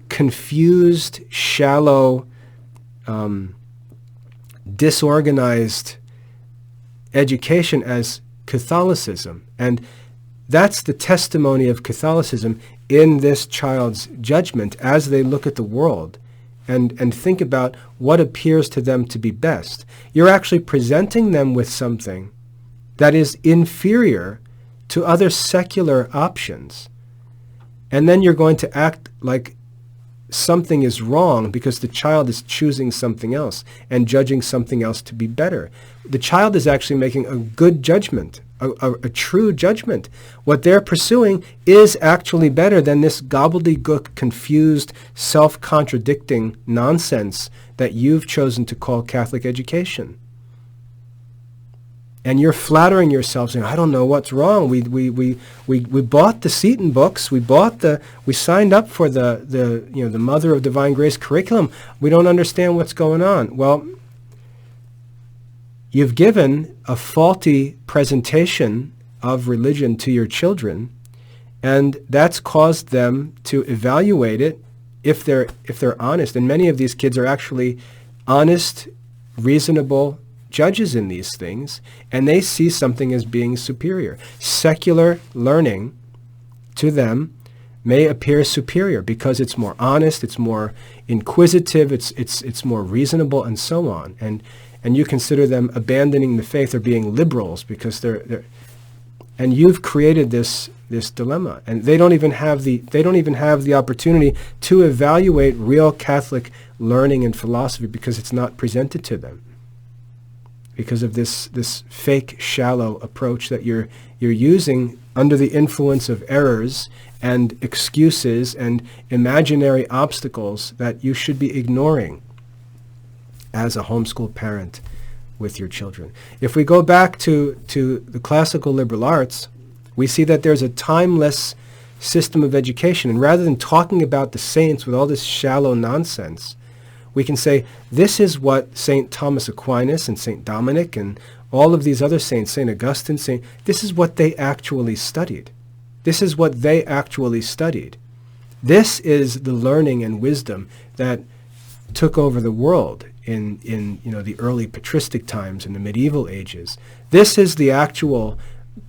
[SPEAKER 1] confused, shallow, disorganized education as Catholicism. And that's the testimony of Catholicism in this child's judgment as they look at the world and think about what appears to them to be best. You're actually presenting them with something that is inferior to other secular options. And then you're going to act like something is wrong because the child is choosing something else and judging something else to be better. The child is actually making a good judgment, a true judgment. What they're pursuing is actually better than this gobbledygook, confused, self-contradicting nonsense that you've chosen to call Catholic education. And you're flattering yourself, saying, "I don't know what's wrong. We bought the Seton books. We signed up for the Mother of Divine Grace curriculum. We don't understand what's going on." Well, you've given a faulty presentation of religion to your children, and that's caused them to evaluate it if they're honest. And many of these kids are actually honest, reasonable judges in these things, and they see something as being superior. Secular learning to them may appear superior because it's more honest, it's more inquisitive, it's more reasonable, and so on. And you consider them abandoning the faith or being liberals because they're and you've created this dilemma, and they don't even have the opportunity to evaluate real Catholic learning and philosophy because it's not presented to them, because of this fake, shallow approach that you're using under the influence of errors and excuses and imaginary obstacles that you should be ignoring as a homeschool parent with your children. If we go back to the classical liberal arts, we see that there's a timeless system of education. And rather than talking about the saints with all this shallow nonsense, We can say, this is what St. Thomas Aquinas and St. Dominic and all of these other saints, St. Augustine, this is what they actually studied. This is what they actually studied. This is the learning and wisdom that took over the world in the early patristic times, in the medieval ages. This is the actual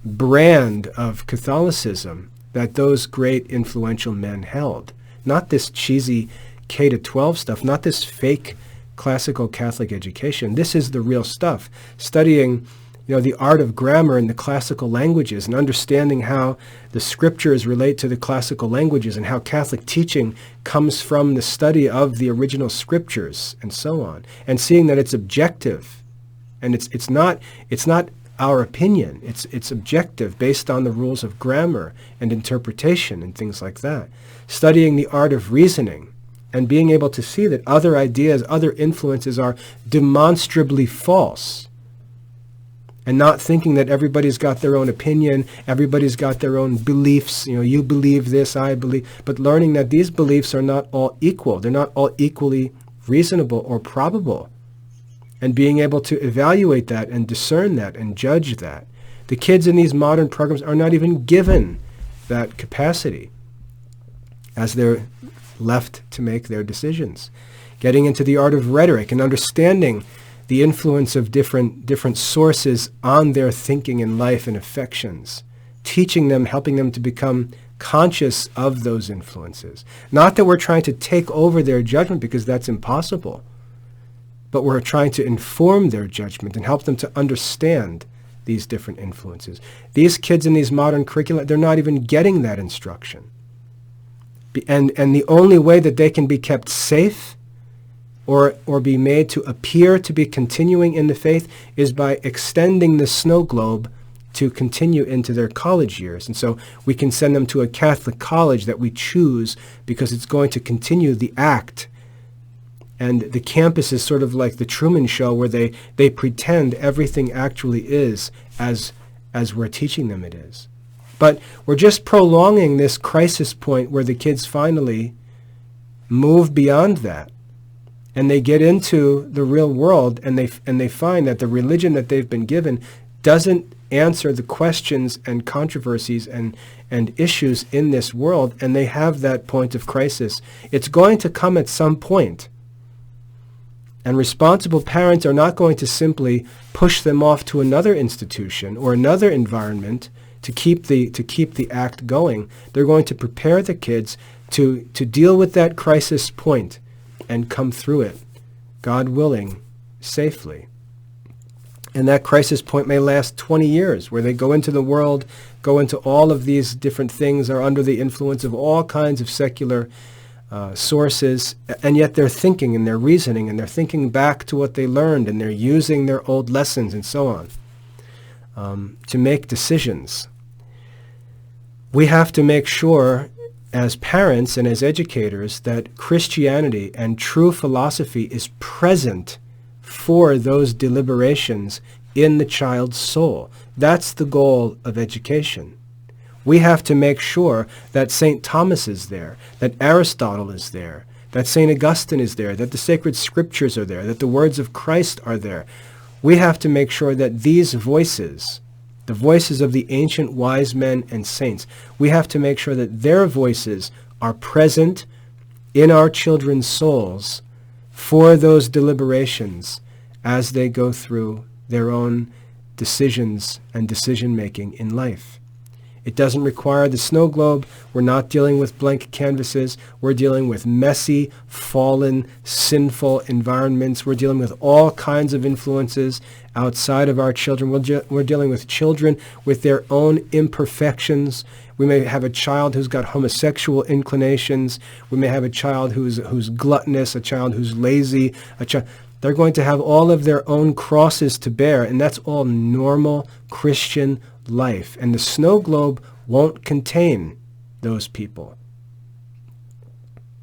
[SPEAKER 1] brand of Catholicism that those great influential men held. Not this cheesy K-12 stuff, not this fake classical Catholic education. This is the real stuff. Studying the art of grammar and the classical languages and understanding how the scriptures relate to the classical languages and how Catholic teaching comes from the study of the original scriptures and so on. And seeing that it's objective and it's not our opinion. It's objective based on the rules of grammar and interpretation and things like that. Studying the art of reasoning and being able to see that other ideas, other influences are demonstrably false. And not thinking that everybody's got their own opinion, everybody's got their own beliefs, you believe this, I believe, but learning that these beliefs are not all equal. They're not all equally reasonable or probable. And being able to evaluate that and discern that and judge that. The kids in these modern programs are not even given that capacity as they're left to make their decisions. Getting into the art of rhetoric and understanding the influence of different sources on their thinking and life and affections, teaching them, helping them to become conscious of those influences. Not that we're trying to take over their judgment, because that's impossible, but we're trying to inform their judgment and help them to understand these different influences. These kids in these modern curricula, they're not even getting that instruction. And the only way that they can be kept safe or be made to appear to be continuing in the faith is by extending the snow globe to continue into their college years. And so we can send them to a Catholic college that we choose because it's going to continue the act. And the campus is sort of like the Truman Show, where they pretend everything actually is as we're teaching them it is. But we're just prolonging this crisis point where the kids finally move beyond that. And they get into the real world, and they find that the religion that they've been given doesn't answer the questions and controversies and issues in this world, and they have that point of crisis. It's going to come at some point. And responsible parents are not going to simply push them off to another institution or another environment to keep the act going. They're going to prepare the kids to deal with that crisis point and come through it, God willing, safely. And that crisis point may last 20 years, where they go into the world, go into all of these different things, are under the influence of all kinds of secular sources, and yet they're thinking and they're reasoning and they're thinking back to what they learned, and they're using their old lessons and so on to make decisions. We have to make sure, as parents and as educators, that Christianity and true philosophy is present for those deliberations in the child's soul. That's the goal of education. We have to make sure that St. Thomas is there, that Aristotle is there, that St. Augustine is there, that the sacred scriptures are there, that the words of Christ are there. We have to make sure that these voices, the voices of the ancient wise men and saints, we have to make sure that their voices are present in our children's souls for those deliberations as they go through their own decisions and decision-making in life. It doesn't require the snow globe. We're not dealing with blank canvases. We're dealing with messy, fallen, sinful environments. We're dealing with all kinds of influences outside of our children. We're dealing with children with their own imperfections. We may have a child who's got homosexual inclinations. We may have a child who's gluttonous, a child who's lazy, They're going to have all of their own crosses to bear, and that's all normal Christian life. And the snow globe won't contain those people.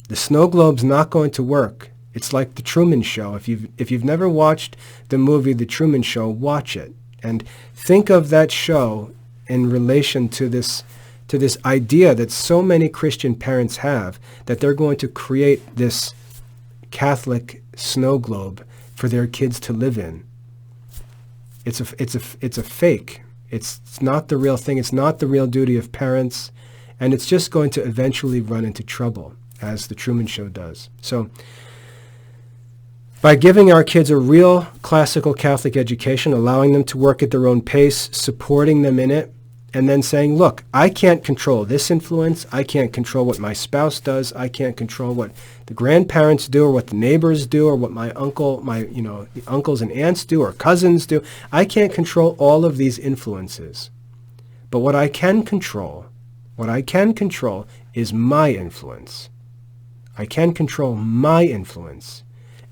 [SPEAKER 1] The snow globe's not going to work. It's like the Truman Show. If you've never watched the movie The Truman Show, watch it and think of that show in relation to this idea that so many Christian parents have, that they're going to create this Catholic snow globe for their kids to live in. It's a fake. It's not the real thing. It's not the real duty of parents. And it's just going to eventually run into trouble, as the Truman Show does. So by giving our kids a real classical Catholic education, allowing them to work at their own pace, supporting them in it, and then saying, look, I can't control this influence. I can't control what my spouse does. I can't control what the grandparents do or what the neighbors do or what my uncles and aunts do or cousins do. I can't control all of these influences. But what I can control is my influence. I can control my influence.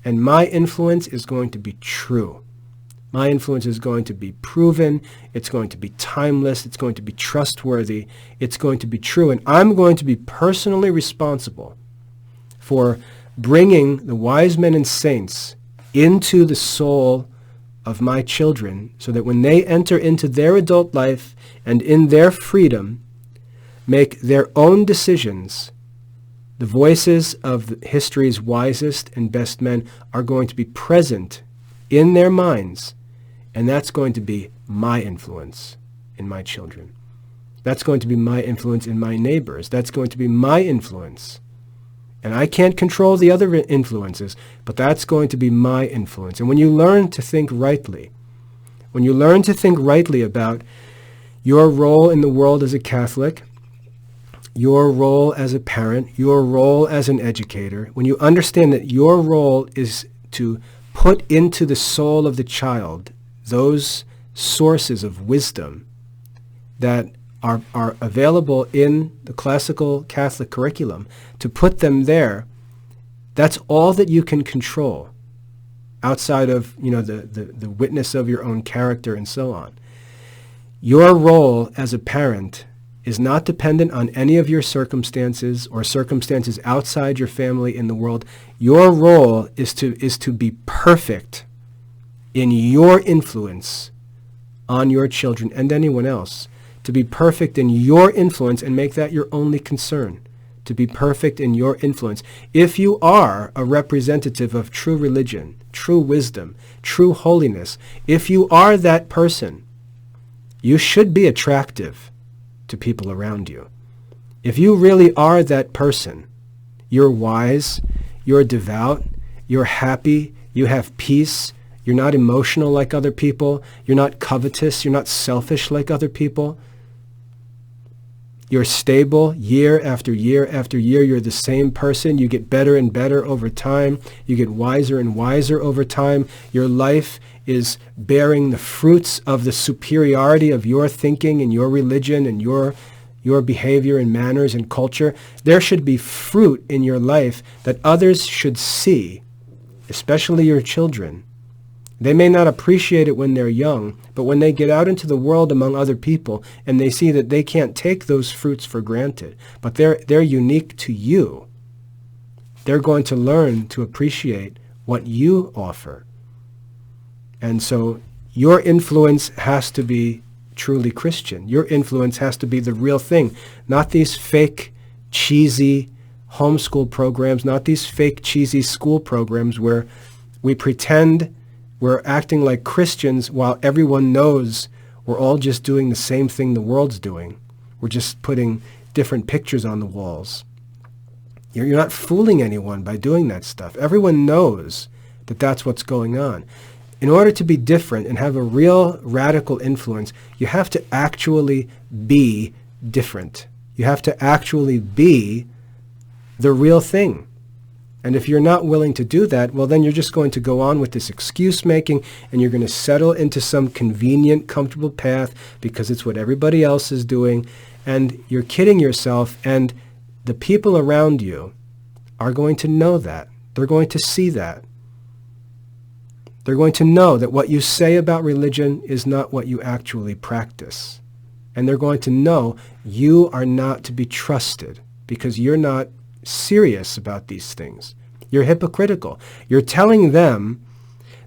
[SPEAKER 1] And my influence is going to be true. My influence is going to be proven. It's going to be timeless. It's going to be trustworthy. It's going to be true. And I'm going to be personally responsible for bringing the wise men and saints into the soul of my children so that when they enter into their adult life and in their freedom, make their own decisions, the voices of history's wisest and best men are going to be present in their minds, and that's going to be my influence in my children. That's going to be my influence in my neighbors. That's going to be my influence. And I can't control the other influences, but that's going to be my influence. And when you learn to think rightly, about your role in the world as a Catholic, your role as a parent, your role as an educator, when you understand that your role is to put into the soul of the child those sources of wisdom that are available in the classical Catholic curriculum, to put them there, that's all that you can control outside of the witness of your own character and so on. Your role as a parent is not dependent on any of your circumstances or circumstances outside your family in the world. Your role is to be perfect in your influence on your children and anyone else, to be perfect in your influence and make that your only concern, to be perfect in your influence. If you are a representative of true religion, true wisdom, true holiness, if you are that person, you should be attractive to people around you. If you really are that person, you're wise, you're devout, you're happy, you have peace, you're not emotional like other people, you're not covetous, you're not selfish like other people, you're stable year after year after year, you're the same person, you get better and better over time, you get wiser and wiser over time, your life is bearing the fruits of the superiority of your thinking and your religion and your behavior and manners and culture. There should be fruit in your life that others should see, especially your children. They may not appreciate it when they're young, but when they get out into the world among other people and they see that they can't take those fruits for granted, but they're unique to you, they're going to learn to appreciate what you offer. And so your influence has to be truly Christian. Your influence has to be the real thing, not these fake, cheesy homeschool programs, not these fake, cheesy school programs where we pretend we're acting like Christians while everyone knows we're all just doing the same thing the world's doing. We're just putting different pictures on the walls. You're not fooling anyone by doing that stuff. Everyone knows that that's what's going on. In order to be different and have a real radical influence, you have to actually be different. You have to actually be the real thing. And if you're not willing to do that, well, then you're just going to go on with this excuse making and you're going to settle into some convenient, comfortable path because it's what everybody else is doing. And you're kidding yourself, and the people around you are going to know that. They're going to see that. They're going to know that what you say about religion is not what you actually practice. And they're going to know you are not to be trusted because you're not serious about these things. You're hypocritical. You're telling them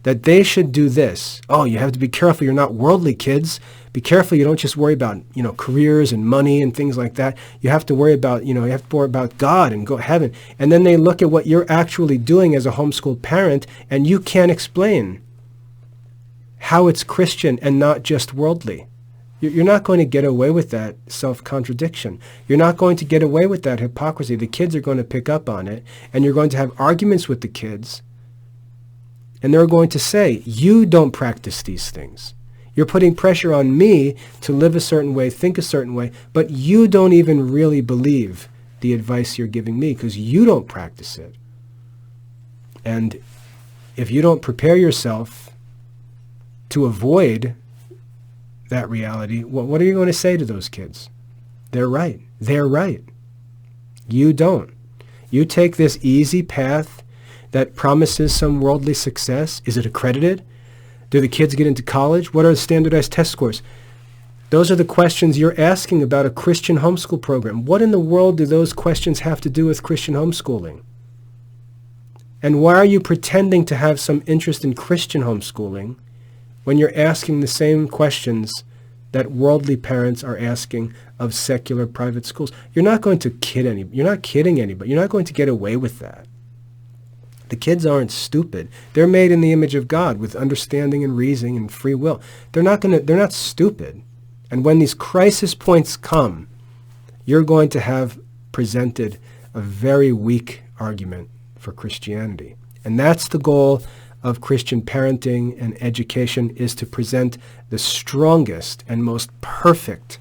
[SPEAKER 1] that they should do this. Oh, you have to be careful you're not worldly, kids. Be careful you don't just worry about, careers and money and things like that. You have to worry about, you have to worry about God and go heaven. And then they look at what you're actually doing as a homeschool parent, and you can't explain how it's Christian and not just worldly. You're not going to get away with that self-contradiction. You're not going to get away with that hypocrisy. The kids are going to pick up on it, and you're going to have arguments with the kids, and they're going to say, you don't practice these things. You're putting pressure on me to live a certain way, think a certain way, but you don't even really believe the advice you're giving me because you don't practice it. And if you don't prepare yourself to avoid that reality, what are you going to say to those kids? They're right. They're right. You don't. You take this easy path that promises some worldly success. Is it accredited? Do the kids get into college? What are the standardized test scores? Those are the questions you're asking about a Christian homeschool program. What in the world do those questions have to do with Christian homeschooling? And why are you pretending to have some interest in Christian homeschooling when you're asking the same questions that worldly parents are asking of secular private schools? You're not going to kid anybody. You're not kidding anybody. You're not going to get away with that. The kids aren't stupid. They're made in the image of God with understanding and reasoning and free will. They're not stupid. And when these crisis points come, you're going to have presented a very weak argument for Christianity. And that's the goal of Christian parenting and education, is to present the strongest and most perfect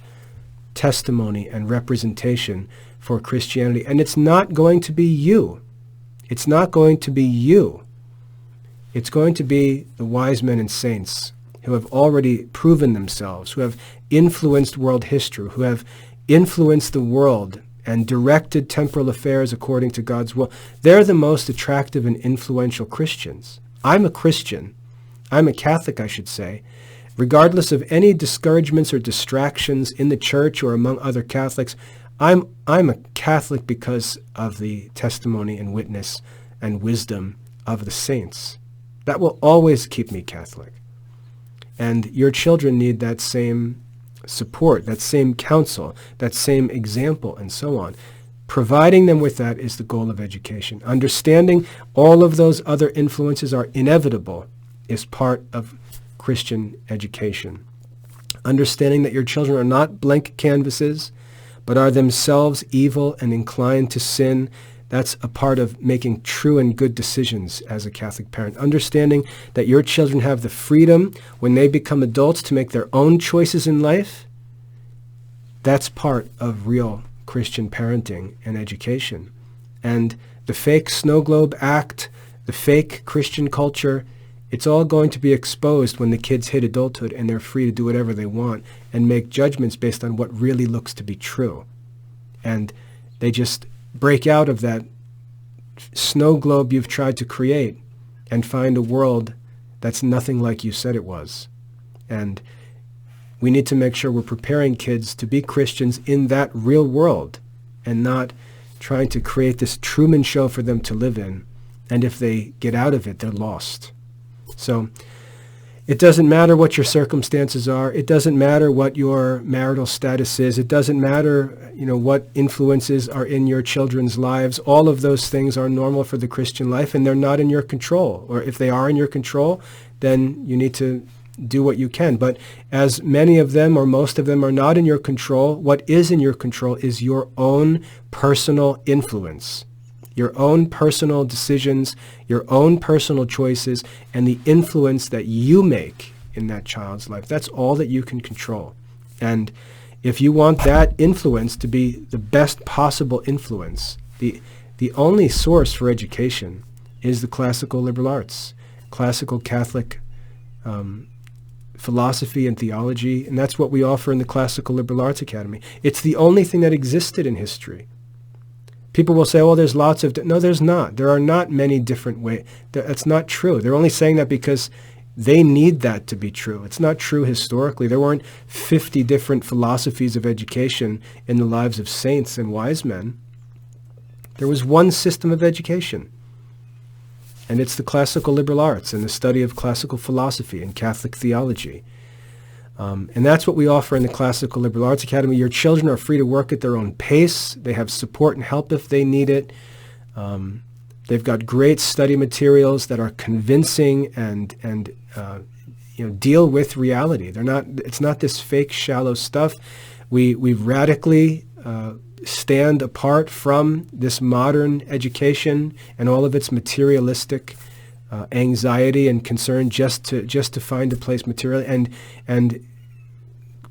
[SPEAKER 1] testimony and representation for Christianity. And it's not going to be you. It's not going to be you. It's going to be the wise men and saints who have already proven themselves, who have influenced world history, who have influenced the world and directed temporal affairs according to God's will. They're the most attractive and influential Christians. I'm a Christian. I'm a Catholic, I should say. Regardless of any discouragements or distractions in the church or among other Catholics, I'm a Catholic because of the testimony and witness and wisdom of the saints. That will always keep me Catholic. And your children need that same support, that same counsel, that same example, and so on. Providing them with that is the goal of education. Understanding all of those other influences are inevitable is part of Christian education. Understanding that your children are not blank canvases, but are themselves evil and inclined to sin, that's a part of making true and good decisions as a Catholic parent. Understanding that your children have the freedom when they become adults to make their own choices in life, that's part of real Christian parenting and education. And the fake snow globe act, the fake Christian culture, it's all going to be exposed when the kids hit adulthood and they're free to do whatever they want and make judgments based on what really looks to be true. And they just break out of that snow globe you've tried to create and find a world that's nothing like you said it was. And we need to make sure we're preparing kids to be Christians in that real world and not trying to create this Truman Show for them to live in. And if they get out of it, they're lost. So it doesn't matter what your circumstances are. It doesn't matter what your marital status is. It doesn't matter, what influences are in your children's lives. All of those things are normal for the Christian life, and they're not in your control. Or if they are in your control, then you need to do what you can. But as many of them or most of them are not in your control, what is in your control is your own personal influence. Your own personal decisions, your own personal choices, and the influence that you make in that child's life. That's all that you can control. And if you want that influence to be the best possible influence, the only source for education is the classical liberal arts, classical Catholic philosophy and theology, and that's what we offer in the Classical Liberal Arts Academy. It's the only thing that existed in history. People will say, oh, there's lots of... No, there's not. There are not many different ways. That's not true. They're only saying that because they need that to be true. It's not true historically. There weren't 50 different philosophies of education in the lives of saints and wise men. There was one system of education. and it's the classical liberal arts and the study of classical philosophy and Catholic theology. And that's what we offer in the Classical Liberal Arts Academy. Your children are free to work at their own pace. They have support and help if they need it. They've got great study materials that are convincing and deal with reality. It's not this fake, shallow stuff. We radically stand apart from this modern education and all of its materialistic anxiety and concern just to find a place materially. And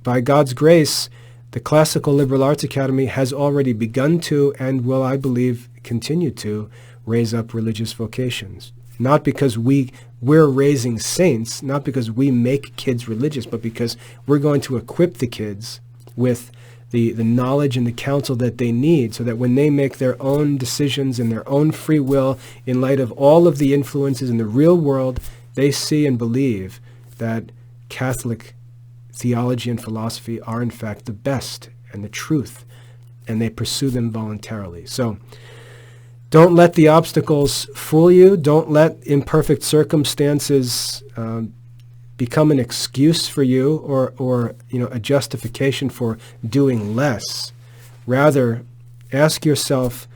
[SPEAKER 1] by God's grace, the Classical Liberal Arts Academy has already begun to and will, I believe, continue to raise up religious vocations. Not because we're raising saints, not because we make kids religious, but because we're going to equip the kids with the knowledge and the counsel that they need so that when they make their own decisions in their own free will, in light of all of the influences in the real world, they see and believe that Catholic theology and philosophy are in fact the best and the truth, and they pursue them voluntarily. So don't let the obstacles fool you. Don't let imperfect circumstances become an excuse for you or a justification for doing less. Rather, ask yourself,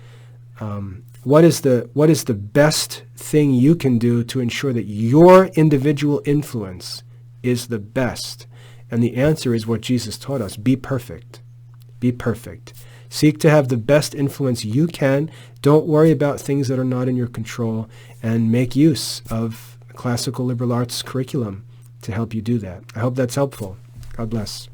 [SPEAKER 1] what is the best thing you can do to ensure that your individual influence is the best? And the answer is what Jesus taught us: be perfect. Be perfect. Seek to have the best influence you can. Don't worry about things that are not in your control, and make use of classical liberal arts curriculum to help you do that. I hope that's helpful. God bless.